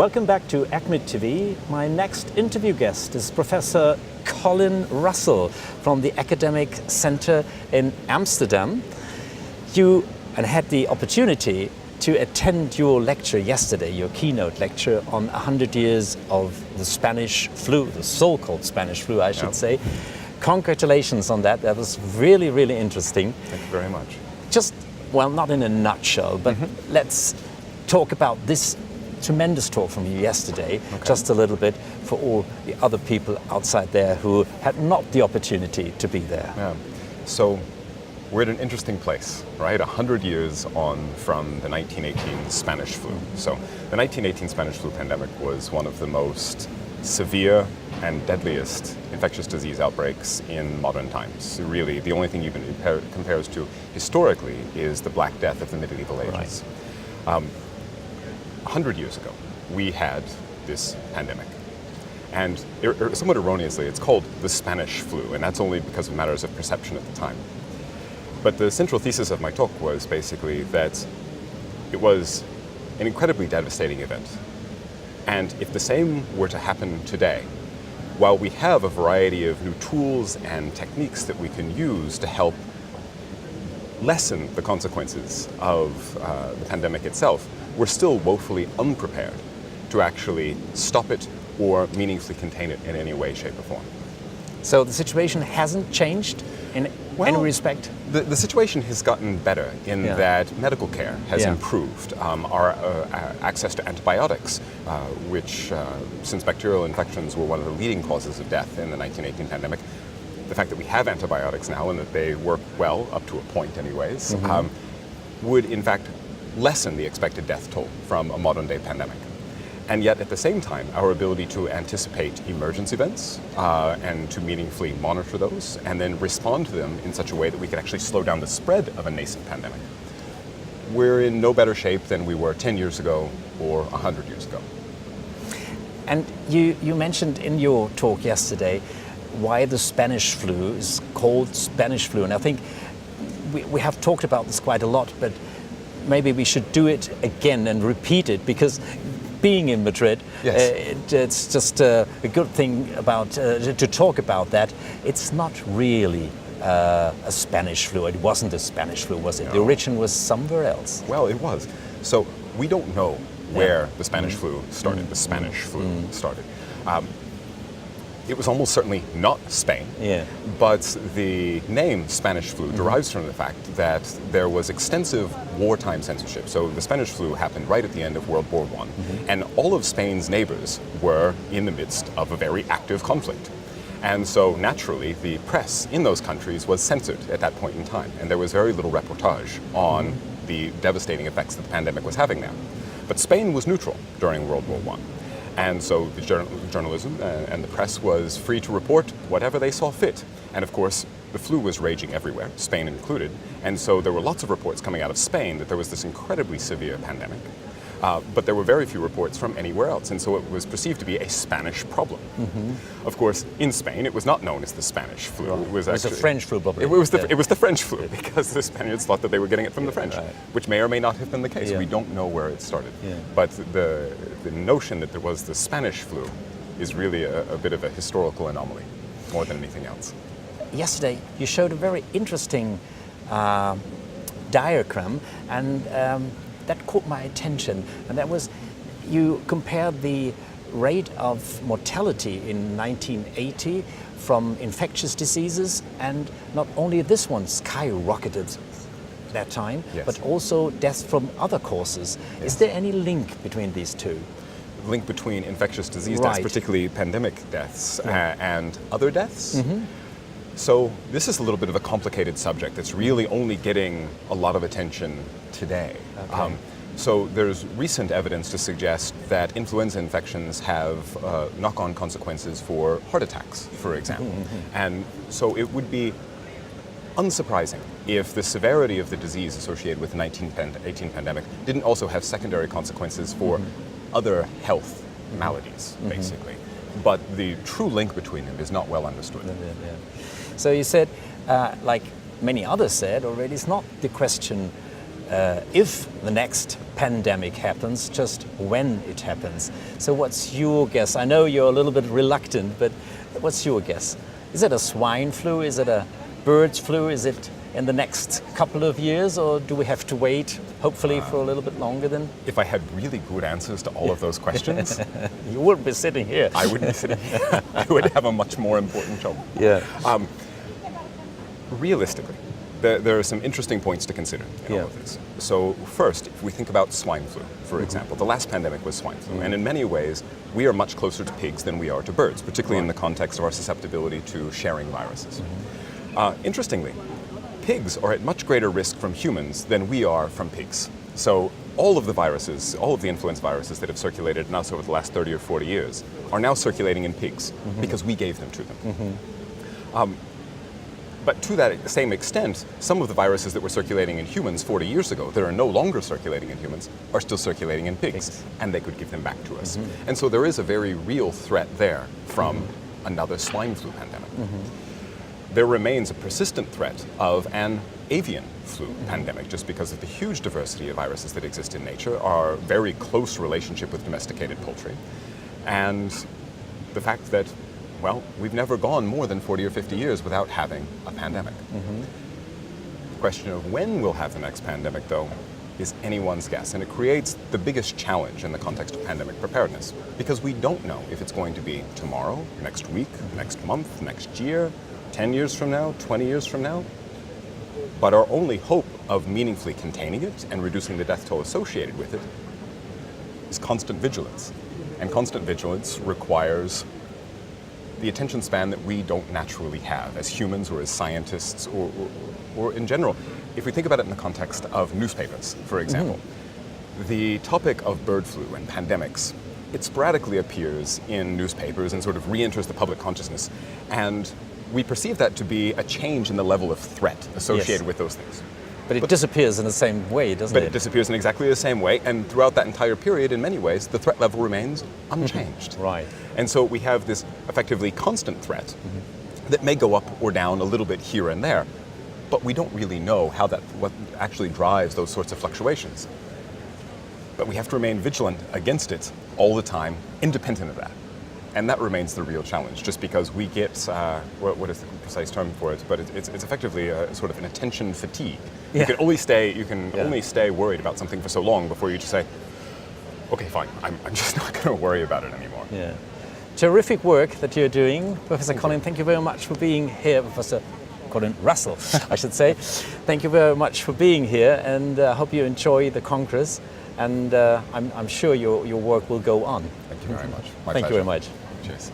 Welcome back to ACMID TV. My next interview guest is Professor Colin Russell from the Academic Centre in Amsterdam. You had the opportunity to attend your lecture yesterday, your keynote lecture on 100 years of the Spanish flu, the so-called Spanish flu, I should say. Congratulations on that. That was really, really interesting. Thank you very much. Just, well, not in a nutshell, but let's talk about this tremendous talk from you yesterday, just a little bit for all the other people outside there who had not the opportunity to be there. Yeah. So we're at an interesting place, right? 100 years on from the 1918 Spanish flu. So the 1918 Spanish flu pandemic was one of the most severe and deadliest infectious disease outbreaks in modern times. Really, the only thing you can compare us to historically is the Black Death of the medieval ages. Right. 100 years ago, we had this pandemic. And somewhat erroneously, it's called the Spanish flu, and that's only because of matters of perception at the time. But the central thesis of my talk was basically that it was an incredibly devastating event. And if the same were to happen today, while we have a variety of new tools and techniques that we can use to help lessen the consequences of the pandemic itself, we're still woefully unprepared to actually stop it or meaningfully contain it in any way, shape, or form. So the situation hasn't changed in any respect? The situation has gotten better in that medical care has improved. Our access to antibiotics, which since bacterial infections were one of the leading causes of death in the 1918 pandemic, the fact that we have antibiotics now and that they work well, up to a point anyways, would in fact lessen the expected death toll from a modern day pandemic. And yet at the same time, our ability to anticipate emergence events and to meaningfully monitor those and then respond to them in such a way that we could actually slow down the spread of a nascent pandemic. We're in no better shape than we were 10 years ago or 100 years ago. And you mentioned in your talk yesterday why the Spanish flu is called Spanish flu. And I think we have talked about this quite a lot, but maybe we should do it again and repeat it, because being in Madrid, it's just a good thing about to talk about that. It's not really a Spanish flu. It wasn't a Spanish flu, was it? No. The origin was somewhere else. Well, it was. So we don't know where the Spanish flu started. The Spanish flu started. It was almost certainly not Spain, but the name Spanish flu derives from the fact that there was extensive wartime censorship. So the Spanish flu happened right at the end of World War I, and all of Spain's neighbors were in the midst of a very active conflict. And so naturally, the press in those countries was censored at that point in time, and there was very little reportage on the devastating effects that the pandemic was having there. But Spain was neutral during World War I. And so the journalism and the press was free to report whatever they saw fit. And of course, the flu was raging everywhere, Spain included. And so there were lots of reports coming out of Spain that there was this incredibly severe pandemic. But there were very few reports from anywhere else. And so it was perceived to be a Spanish problem. Of course, in Spain, it was not known as the Spanish flu. It was the French flu, probably. It was the French flu, because the Spaniards thought that they were getting it from the French, which may or may not have been the case. We don't know where it started. But the notion that there was the Spanish flu is really a bit of a historical anomaly, more than anything else. Yesterday, you showed a very interesting diagram, and that caught my attention. And that was, you compared the rate of mortality in 1980 from infectious diseases, and not only this one skyrocketed that time, but also deaths from other causes. Is there any link between these two? Link between infectious disease deaths, particularly pandemic deaths, and other deaths? So this is a little bit of a complicated subject that's really only getting a lot of attention today. So there's recent evidence to suggest that influenza infections have knock-on consequences for heart attacks, for example. And so it would be unsurprising if the severity of the disease associated with the 1918 pandemic didn't also have secondary consequences for other health maladies, basically. But the true link between them is not well understood. So you said, like many others said already, it's not the question if the next pandemic happens, just when it happens. So what's your guess? I know you're a little bit reluctant, but what's your guess? Is it a swine flu? Is it a bird's flu? Is it in the next couple of years, or do we have to wait, hopefully, for a little bit longer then? If I had really good answers to all of those questions, You wouldn't be sitting here. I wouldn't be sitting here. I would have a much more important job. Yeah. Realistically, there are some interesting points to consider in all of this. So first, if we think about swine flu, for example, the last pandemic was swine flu, and in many ways, we are much closer to pigs than we are to birds, particularly in the context of our susceptibility to sharing viruses. Interestingly, pigs are at much greater risk from humans than we are from pigs. So all of the viruses, all of the influenza viruses that have circulated in us over the last 30 or 40 years are now circulating in pigs because we gave them to them. But to that same extent, some of the viruses that were circulating in humans 40 years ago that are no longer circulating in humans are still circulating in pigs, and they could give them back to us. And so there is a very real threat there from another swine flu pandemic. There remains a persistent threat of an avian flu pandemic, just because of the huge diversity of viruses that exist in nature, our very close relationship with domesticated poultry, and the fact that, well, we've never gone more than 40 or 50 years without having a pandemic. The question of when we'll have the next pandemic, though, is anyone's guess, and it creates the biggest challenge in the context of pandemic preparedness, because we don't know if it's going to be tomorrow, next week, next month, next year, 10 years from now, 20 years from now. But our only hope of meaningfully containing it and reducing the death toll associated with it is constant vigilance. And constant vigilance requires the attention span that we don't naturally have as humans or as scientists or in general. If we think about it in the context of newspapers, for example, the topic of bird flu and pandemics, it sporadically appears in newspapers and sort of re-enters the public consciousness. And we perceive that to be a change in the level of threat associated with those things. But it disappears in the same way, doesn't it? But it disappears in exactly the same way, and throughout that entire period, in many ways, the threat level remains unchanged. Right. And so we have this effectively constant threat that may go up or down a little bit here and there, but we don't really know what actually drives those sorts of fluctuations. But we have to remain vigilant against it all the time, independent of that. And that remains the real challenge, just because we get, what is the precise term for it, but it's effectively a sort of an attention fatigue. You can only stay worried about something for so long before you just say, okay, fine, I'm just not going to worry about it anymore. Yeah. Terrific work that you're doing. Professor Colin, thank you very much for being here. Professor Colin Russell, I should say. Thank you very much for being here, and I hope you enjoy the Congress, and I'm sure your work will go on. Thank you very much. Thank you very much. Cheers.